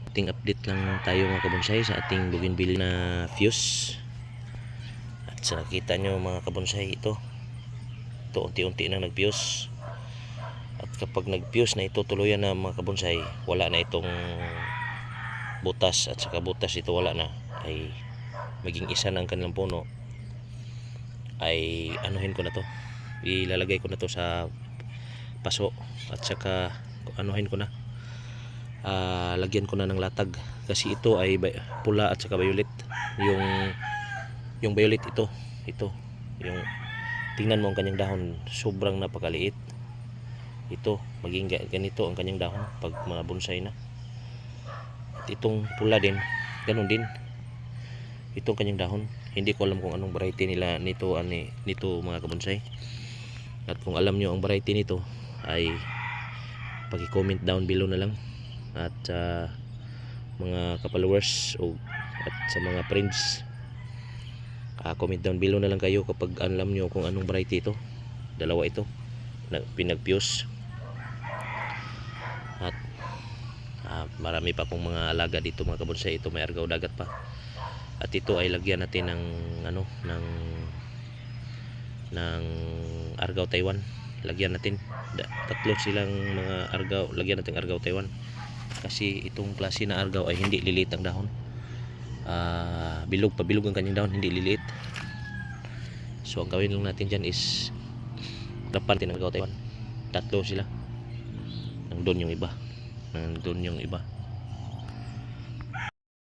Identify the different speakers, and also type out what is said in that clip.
Speaker 1: Ating update lang tayo mga kabonsay sa ating bougainvillea na fuse. At sa nakita nyo mga kabonsay, ito unti-unti na nag-fuse. At kapag nag-fuse na ito tuluyan na mga kabonsay, wala na itong butas, at saka butas ito wala na, ay maging isa na ang kanilang puno, ay anuhin ko na to, ilalagay ko na to sa paso, at saka anuhin ko na, lagyan ko na ng latag, kasi ito ay pula at saka violet. Yung violet ito yung tingnan mo ang kanyang dahon, sobrang napakaliit. Ito maging ganito ang kanyang dahon pag mga bonsai na. At itong pula din, ganun din itong kanyang dahon. Hindi ko alam kung anong variety nila nito mga kabonsai. At kung alam nyo ang variety nito, ay paki-comment down below na lang. At mga ka-followers at sa mga friends, comment down below na lang kayo kapag alam nyo kung anong variety ito. Dalawa ito na pinag-fuse. At marami pa pong mga alaga dito mga kabonsai. Ito may argaw dagat pa. At ito ay lagyan natin ng ng argaw Taiwan. Lagyan natin tatlo silang mga argaw, lagyan natin argaw Taiwan, kasi itong klase na argaw ay hindi liliit ang dahon. Bilog ang kanyang dahon, hindi liliit. So ang gawin lang natin dyan is dapat natin argaw Taiwan. Tatlo sila. Nandun yung iba.